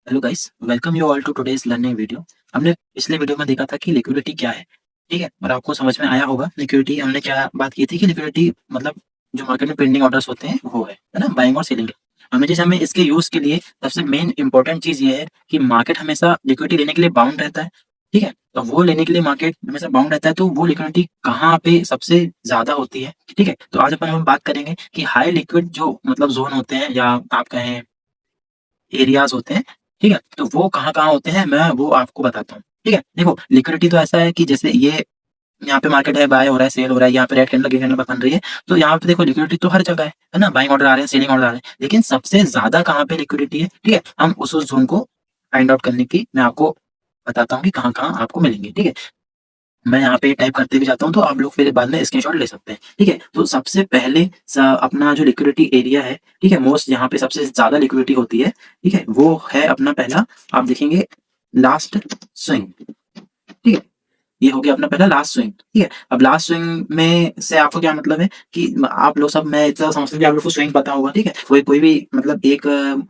Hello guys, welcome you all to today's learning video. हमने पिछले video में देखा था कि लिक्विडिटी क्या है। ठीक है, और आपको समझ में आया होगा लिक्विडिटी हमने क्या बात की थी कि लिक्विडिटी मतलब जो मार्केट में पेंडिंग ऑर्डर्स होते हैं वो है ना, बाइंग और सेलिंग। हमें इसके यूज के लिए सबसे मेन इंपॉर्टेंट चीज ये है कि मार्केट हमेशा लिक्विडिटी लेने के लिए बाउंड रहता है। ठीक है, तो वो लेने के लिए मार्केट हमेशा बाउंड रहता है, तो वो लिक्विडिटी कहाँ पे सबसे ज्यादा होती है। ठीक है, तो आज अपन हम बात करेंगे कि हाई लिक्विड जो मतलब जोन होते हैं या आप कहें एरियाज़ होते हैं, ठीक है? तो वो कहाँ-कहाँ होते हैं, मैं वो आपको बताता हूँ, ठीक है? देखो, लिक्विडिटी तो ऐसा है कि जैसे ये यहाँ पे मार्केट है, बाय हो रहा है, सेल हो रहा है, यहाँ पे रेड कैंडल, ग्रीन कैंडल बन रही है, तो यहाँ पे देखो लिक्विडिटी तो हर जगह है ना? बाइंग ऑर्डर आ रहे हैं, सेलिंग ऑर्डर आ रहे हैं, लेकिन सबसे ज़्यादा कहाँ पे लिक्विडिटी है, ठीक है? हम उस ज़ोन को फाइंड आउट करने की मैं आपको बताता हूँ कि कहाँ-कहाँ आपको मिलेंगे, ठीक है? मैं यहाँ पे टाइप करते भी जाता हूँ, तो आप लोग फिर बाद में स्क्रीनशॉट ले सकते हैं, ठीक है? तो सबसे पहले अपना जो लिक्विडिटी एरिया है, ठीक है? मोस्ट जहाँ पे सबसे ज़्यादा लिक्विडिटी होती है, ठीक है? वो है अपना पहला, आप देखेंगे लास्ट स्विंग, ठीक है? ये हो गया अपना पहला लास्ट स्विंग, ठीक है? अब लास्ट स्विंग में से आपको क्या मतलब है कि आप लोग सब, मैं इतना समझता हूँ कि आप लोग को स्विंग पता होगा, ठीक है? कोई भी मतलब एक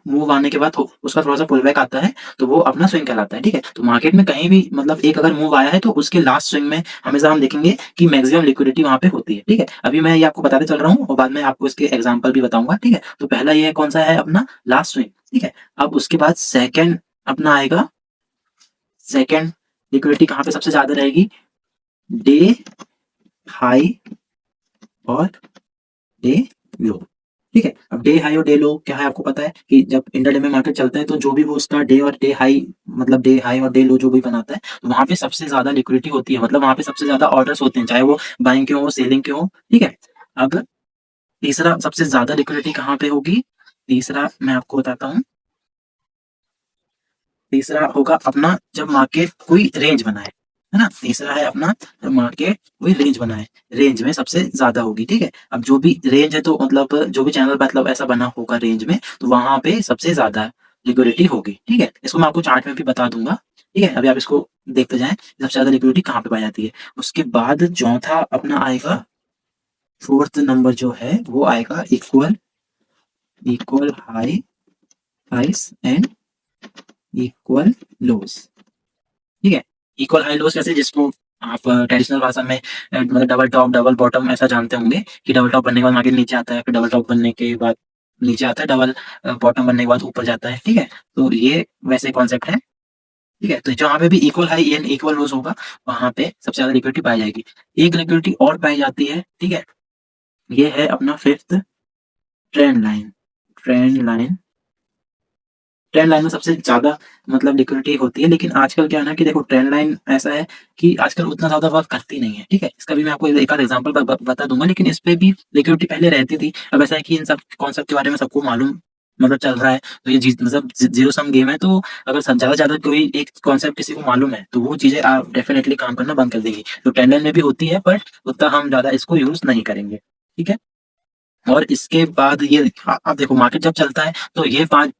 मूव आने के बाद हो उसका थोड़ा-सा पुल बैक आता है, तो वो अपना स्विंग कहलाता है, ठीक है? तो मार्केट में कहीं भी मतलब एक अगर मूव आया है, तो उसके लास्ट स्विंग में हमेशा हम देखेंगे कि मैक्सिमम लिक्विडिटी वहाँ पे होती है, ठीक है? अभी मैं ये आपको बताते चल रहा हूँ और बाद में आपको इसके एग्ज़ाम्पल भी बताऊँगा, ठीक है? तो पहला ये कौन-सा है अपना लास्ट स्विंग, ठीक है? अब उसके बाद सेकंड अपना आएगा, सेकंड लिक्विडिटी कहाँ पे सबसे ज़्यादा रहेगी? डे हाई और डे लो, ठीक है? अब डे हाई और डे लो क्या है आपको पता है कि जब इंट्राडे में मार्केट चलता है, तो जो भी वो उसका डे और डे हाई मतलब डे हाई और डे लो जो भी बनाता है, तो वहाँ पे सबसे ज़्यादा लिक्विडिटी होती है, मतलब वहाँ पे सबसे ज़्यादा ऑर्डर्स होते हैं, चाहे वो बाइंग के हो, सेलिंग के हो, ठीक है? अब तीसरा सबसे ज़्यादा लिक्विडिटी कहाँ पे होगी? तीसरा मैं आपको बताता हूँ, तीसरा होगा अपना जब मार्केट कोई रेंज बनाए, है ना? तीसरा है अपना जब मार्केट कोई रेंज बनाए, रेंज में सबसे ज़्यादा होगी, ठीक है? अब जो भी रेंज है, तो मतलब जो भी चैनल मतलब ऐसा बना होगा रेंज में, तो वहाँ पे सबसे ज़्यादा लिक्विडिटी होगी, ठीक है? इसको मैं आपको चार्ट में भी बता दूँगा, ठीक है? अभी आप इसको देखते जाएँ, सबसे ज़्यादा लिक्विडिटी कहाँ पे पाई जाती है। उसके बाद चौथा अपना आएगा, 4th नंबर जो है वो आएगा equal equal highs and equal lows. ठीक है? इक्वल हाई लोज़ कैसे, जिसको आप ट्रेडिशनल भाषा में मतलब डबल टॉप, डबल बॉटम ऐसा जानते होंगे कि डबल टॉप बनने के बाद मार्केट नीचे आता है, फिर डबल टॉप बनने के बाद नीचे आता है, डबल बॉटम बनने के बाद ऊपर जाता है, ठीक है? तो ये वैसे कॉन्सेप्ट है, ठीक है? तो जहाँ पे भी equal high and equal lows होगा, वहाँ पे सबसे ज़्यादा लिक्विडिटी पाई जाएगी। एक लिक्विडिटी और पाई जाती है, ठीक है? ये है अपना 5th trend line, trend line trend line में सबसे ज़्यादा मतलब लिक्विडिटी होती है, लेकिन आजकल क्या है ना कि देखो ट्रेंड लाइन ऐसा है कि आजकल उतना ज़्यादा वर्क करती नहीं है, ठीक है? इसका भी मैं आपको एक आध एग्ज़ाम्पल ब ब बता दूँगा, लेकिन इस पे भी लिक्विडिटी पहले रहती थी। अब ऐसा है कि इन सब कॉन्सेप्ट के बारे में सबको मालूम मतलब चल रहा है, तो ये जी मतलब ज़ीरो सम गेम है, तो अगर स ज़्यादा से ज़्यादा कोई एक कॉन्सेप्ट किसी को मालूम है, तो वो चीज़ें डेफ़िनेटली काम करना बंद कर देगी। तो ट्रेंड लाइन में भी होती है, बट उतना हम ज़्यादा इसको यूज़ नहीं करेंगे, ठीक है? और इसके बाद ये अब देखो मार्केट जब चलता है, तो ये 5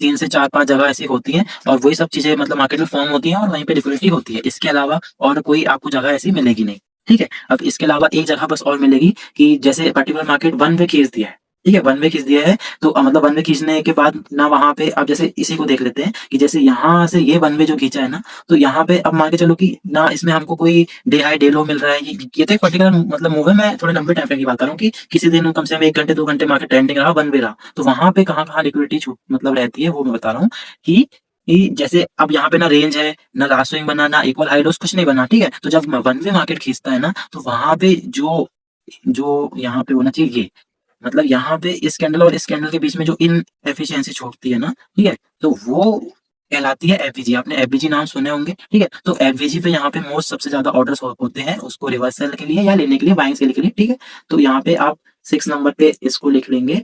3 से 4-5 जगह ऐसी होती हैं, और वही सब चीज़ें मतलब मार्केट में फ़ॉर्म होती हैं और वहीं पे लिक्विडिटी होती है। इसके अलावा और कोई आपको जगह ऐसी मिलेगी नहीं, ठीक है? अब इसके अलावा एक जगह बस और मिलेगी कि जैसे पर्टिकुलर मार्केट वन वे खींच दिया है, ठीक है? वन वे खींच दिया है, तो मतलब वन वे खींचने के बाद ना वहाँ पे अब जैसे इसी को देख लेते हैं कि जैसे यहाँ से ये वन वे जो खींचा है ना, तो यहाँ पे अब मान के चलो कि ना इसमें हमको कोई डे हाई, डे लो मिल रहा है। ये तो एक पर्टिकुलर मतलब मूव है, मैं थोड़े लंबे टाइम फ्रेम की बात कर रहा हूँ कि किसी दिन कम से कम 1 घंटे, 2 घंटे मार्केट ट्रेंडिंग रहा, वन वे रहा। तो वहाँ पे कहाँ-कहाँ लिक्विडिटी छूट मतलब रहती है, वो मैं बता रहा हूँ कि जैसे अब यहाँ पे ना रेंज है, ना लास्ट स्विंग बना, ना इक्वल हाई लोज़ कुछ नहीं बना, ठीक है? तो जब वन वे मार्केट खींचता है ना, तो वहाँ पे जो जो यहाँ पे होना चाहिए ये, मतलब यहाँ पे इस कैंडल और इस कैंडल के बीच में जो इनएफिशिएंसी छूटती है ना, ठीक है? तो वो कहलाती है एफवीजी। आपने एफवीजी नाम सुने होंगे, ठीक है? तो एफवीजी पे यहाँ पे मोस्ट सबसे ज़्यादा ऑर्डर्स होते हैं उसको रिवर्सल के लिए या लेने के लिए, बाइंग सेल के लिए, ठीक है? तो यहाँ पे आप 6 नंबर पे इसको लिख लेंगे,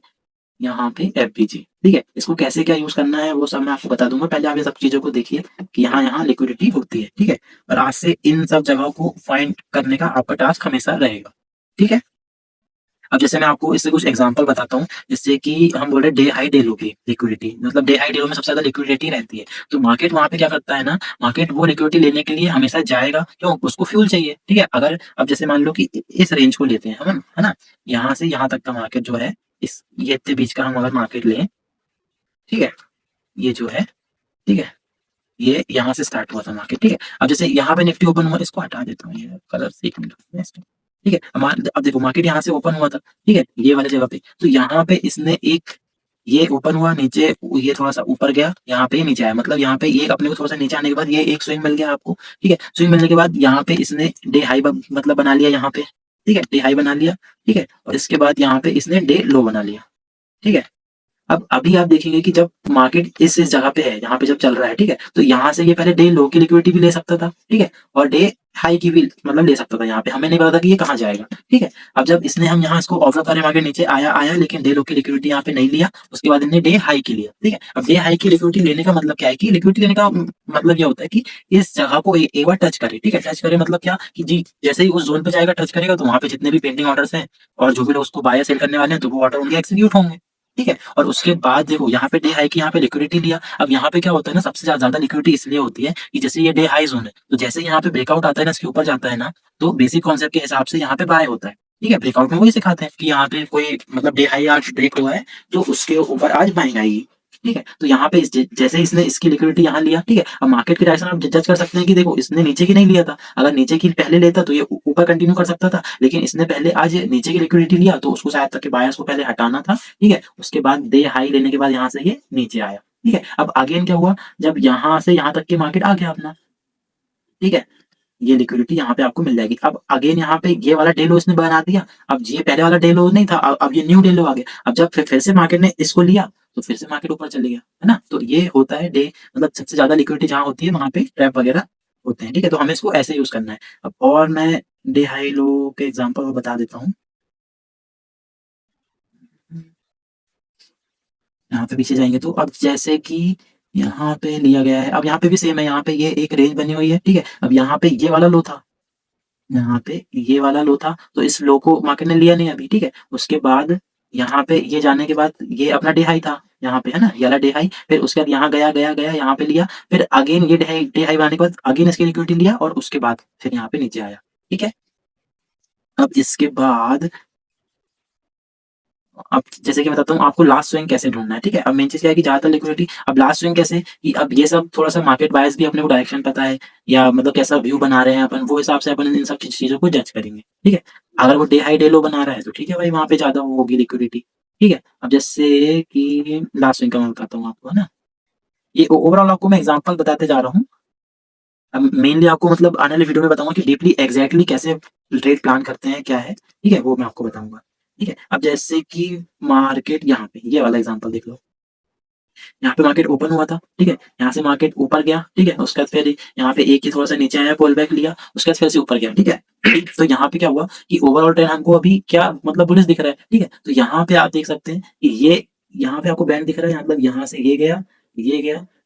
यहाँ पे एफवीजी, ठीक है? इसको कैसे क्या यूज़ करना है वो सब मैं आपको बता दूँगा। पहले आप ये सब चीज़ों को देखिए कि यहाँ-यहाँ लिक्विडिटी होती है, ठीक है? और आज से इन सब जगहों को फाइंड करने का आपका टास्क हमेशा रहेगा, ठीक है? अब जैसे मैं आपको इससे कुछ एग्जांपल बताता हूँ, जिससे कि हम बोल रहे हैं डे हाई डे लो की लिक्विडिटी, मतलब डे हाई डे लो में सबसे ज़्यादा लिक्विडिटी रहती है। तो मार्केट वहाँ पे क्या करता है ना, मार्केट वो लिक्विडिटी लेने के लिए हमेशा जाएगा, क्यों? उसको फ्यूल चाहिए, ठीक है? अगर अब जैसे मान लो कि इस रेंज को लेते हैं हम, है ना? यहाँ से यहाँ तक का मार्केट जो है, इस ये इतने बीच का हम अगर मार्केट लें, ठीक है? ये जो है ठीक है? ये यहाँ से स्टार्ट हुआ था मार्केट, ठीक है? अब जैसे यहाँ पे निफ्टी ओपन हुआ, इसको हटा देता हूँ ये कलर से, 1 मिनट नेक्स्ट, ठीक है? अब देखो मार्केट यहाँ से ओपन हुआ था, ठीक है? ये वाली जगह पे, तो यहाँ पे इसने एक ये ओपन हुआ नीचे, ये थोड़ा-सा ऊपर गया, यहाँ पे नीचे आया, मतलब यहाँ पे ये अपने को थोड़ा-सा नीचे आने के बाद ये एक स्विंग मिल गया आपको, ठीक है? स्विंग मिलने के बाद यहाँ पे इसने डे हाई मतलब बना लिया यहाँ पे, ठीक है? डे हाई बना लिया, ठीक है? और इसके बाद यहाँ पे इसने डे लो बना लिया, ठीक है? अब अभी आप देखेंगे कि जब मार्केट इस जगह पे है, यहाँ पे जब चल रहा है, ठीक है? तो यहाँ से ये पहले डे लो की लिक्विडिटी भी ले सकता था, ठीक है? और डे हाई की भी मतलब ले सकता था यहाँ पे, हमें नहीं पता था कि ये कहाँ जाएगा, ठीक है? अब जब इसने हम यहाँ इसको ऑब्जर्व करें, मार्केट नीचे आया लेकिन डे लो की लिक्विडिटी यहाँ पे नहीं लिया, उसके बाद इन्हें डे हाई की लिया, ठीक है? अब डे हाई की लिक्विडिटी लेने का मतलब क्या है कि लिक्विडिटी लेने का मतलब ये होता है कि इस जगह को एक बार टच करे, ठीक है? टच करे मतलब क्या कि जी जैसे ही उस जोन पे जाएगा, टच करेगा, तो वहाँ पे जितने भी पेंडिंग ऑर्डर्स हैं और जो भी लोग उसको बाय या सेल करने वाले हैं, तो वो ऑर्डर उनके एक्जीक्यूट होंगे, ठीक है? और उसके बाद देखो यहाँ पे डे हाई की यहाँ पे लिक्विडिटी लिया। अब यहाँ पे क्या होता है ना, सबसे ज़्यादा लिक्विडिटी इसलिए होती है कि जैसे ये डे हाई ज़ोन है, तो जैसे यहाँ पे ब्रेकआउट आता है ना, इसके ऊपर जाता है ना, तो बेसिक कॉन्सेप्ट के हिसाब से यहाँ पे बाय होता है, ठीक है? ब्रेकआउट में वही सिखाते हैं कि यहाँ पे कोई मतलब डे हाई आज ब्रेक हुआ है, तो उसके ऊपर आज बाइंग आएगी, ठीक है? तो यहाँ पे जैसे इसने इसकी लिक्विडिटी यहाँ लिया, ठीक है? अब मार्केट की डायरेक्शन आप जज कर सकते हैं कि देखो इसने नीचे की नहीं लिया था, अगर नीचे की पहले लेता तो ये ऊपर कंटिन्यू कर सकता था, लेकिन इसने पहले आज नीचे की लिक्विडिटी लिया, तो उसको शायद तक के बायर्स को पहले हटाना था, ठीक है? उसके बाद डे हाई लेने के बाद यहाँ से ये नीचे आया, ठीक है? अब अगेन क्या हुआ, जब यहाँ से यहाँ तक के मार्केट आ गया अपना, ठीक है? ये लिक्विडिटी यहाँ पे आपको मिल जाएगी। अब अगेन यहाँ पे ये वाला डे लो इसने बना दिया। अब ये पहले वाला डे लो नहीं था, अब ये न्यू डे लो आ गया। अब जब फिर से मार्केट ने इसको लिया, तो फिर से मार्केट ऊपर चले गया, है ना? तो ये होता है डे, मतलब सबसे ज़्यादा लिक्विडिटी जहाँ होती है वहाँ पे ट्रैप वगैरह होते हैं, ठीक है? तो हमें इसको ऐसे यूज़ करना है। अब और मैं डे हाई लो के एग्ज़ाम्पल और बता देता हूँ। यहाँ पे पीछे जाएँगे तो अब जैसे कि यहाँ पे लिया गया है, अब यहाँ पे भी सेम है, यहाँ पे ये एक रेंज बनी हुई है, ठीक है? अब यहाँ पे ये वाला लो था, यहाँ पे ये वाला लो था, तो इस लो को मार्केट ने लिया नहीं अभी, ठीक है? उसके बाद यहाँ पे ये जाने के बाद ये अपना डे हाई था, यहाँ पे है ना? ये वाला डे हाई, फिर उसके बाद यहाँ गया, यहाँ पे लिया, फिर अगेन ये डे हाई बनाने के बाद अगेन इसकी लिक्विडिटी लिया और उसके बाद फिर यहाँ पे नीचे आया, ठीक है? अब इसके बाद अब जैसे कि मैं बताता हूँ आपको लास्ट स्विंग कैसे ढूँढना है, ठीक है? अब मेन चीज़ क्या है कि ज़्यादातर लिक्विडिटी अब लास्ट स्विंग कैसे कि अब ये सब थोड़ा-सा मार्केट बायर्स भी अपने को डायरेक्शन पता है या मतलब कैसा व्यू बना रहे हैं अपन, वो हिसाब से अपन इन सब चीज़ों को जज करेंगे, ठीक है? अगर वो डे हाई डे लो बना रहा है तो ठीक है भाई, वहाँ पे ज़्यादा वो होगी लिक्विडिटी, ठीक है? अब जैसे कि लास्ट स्विंग का मैं बताता हूँ आपको, है ना? ये ओवरऑल आपको मैं एग्ज़ाम्पल बताते जा रहा हूँ। अब मेनली आपको मतलब आने वाली वीडियो में बताऊँगा कि डीपली एग्ज़ैक्टली कैसे ट्रेड प्लान करते हैं, क्या है, ठीक है? वो मैं आपको बताऊँगा, ठीक है? अब जैसे कि मार्केट यहाँ पे ये वाला एग्ज़ाम्पल देख लो। यहाँ पे मार्केट ओपन हुआ था, ठीक है? यहाँ से मार्केट ऊपर गया, ठीक है? उसके बाद फिर यहाँ पे एक ही थोड़ा-सा नीचे आया, पुल बैक लिया, उसके बाद फिर से ऊपर गया, ठीक है? तो यहाँ पे क्या हुआ कि ओवरऑल ट्रेंड हमको अभी क्या मतलब बुलिश दिख रहा है, ठीक है? तो यहाँ पे आप देख सकते हैं कि ये यहाँ पे आपको बैंड दिख रहा है, मतलब यहाँ से ये गया,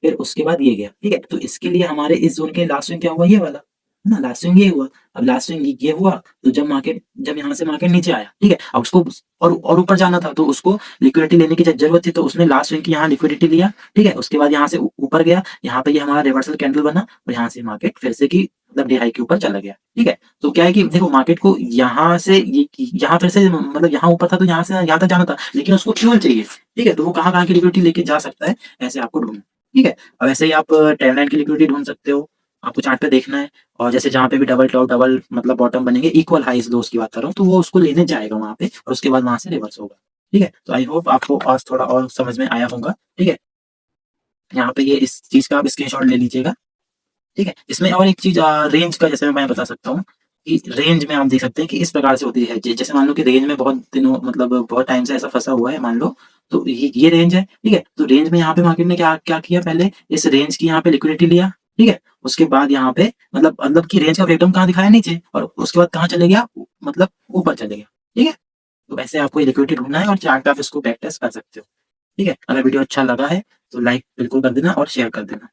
फिर उसके बाद ये गया, ठीक है? तो इसके लिए हमारे इस ज़ोन के लास्ट स्विंग क्या हुआ? ये वाला, है ना? लास्ट स्विंग ये हुआ। अब लास्ट स्विंग ये हुआ, तो जब यहाँ से मार्केट नीचे आया, ठीक है? अब उसको और ऊपर जाना था, तो उसको लिक्विडिटी लेने की ज़रूरत थी, तो उसने लास्ट स्विंग की यहाँ लिक्विडिटी लिया, ठीक है? उसके बाद यहाँ से ऊपर गया, यहाँ पे ये हमारा रिवर्सल कैंडल बना और यहाँ से मार्केट फिर से की मतलब डे हाई के ऊपर चला गया, ठीक है? तो क्या है कि देखो मार्केट को यहाँ से यहाँ फिर से मतलब यहाँ ऊपर था, तो यहाँ से यहाँ तक जाना था, लेकिन उसको फ्यूल चाहिए, ठीक है? तो वो कहाँ-कहाँ की लिक्विडिटी लेके जा सकता है, ऐसे आपको ढूँढना है, ठीक है? अब ऐसे ही आप ट्रेंड लाइन की लिक्विडिटी ढूँढ सकते हो, आपको चार्ट पे देखना है और जैसे जहाँ पे भी डबल टॉप डबल मतलब बॉटम बनेंगे, इक्वल हाईज़ लो की बात कर रहा हूँ, तो वो उसको लेने जाएगा वहाँ पे और उसके बाद वहाँ से रिवर्स होगा, ठीक है? तो आई होप आपको आज थोड़ा और समझ में आया होगा, ठीक है? यहाँ पे ये इस चीज़ का आप स्क्रीनशॉट ले लीजिएगा, ठीक है? इसमें और एक चीज़ रेंज का जैसे मैं बता सकता हूँ कि रेंज में आप देख सकते हैं कि इस प्रकार से होती है। जैसे मान लो कि रेंज में बहुत दिनों मतलब बहुत टाइम से ऐसा फँसा हुआ है मान लो, तो ये रेंज है, ठीक है? तो रेंज में यहाँ पे मार्केट ने क्या क्या किया, पहले इस रेंज की यहाँ पे लिक्विडिटी लिया, ठीक है? उसके बाद यहाँ पे मतलब कि रेंज का ब्रेकडाउन कहाँ दिखाया, नीचे, और उसके बाद कहाँ चले गया, मतलब ऊपर चले गया, ठीक है? तो ऐसे आपको ये लिक्विडिटी ढूँढना है और चार्ट पे आप इसको बैक टेस्ट कर सकते हो, ठीक है? अगर वीडियो अच्छा लगा है तो लाइक बिल्कुल कर देना और शेयर कर देना।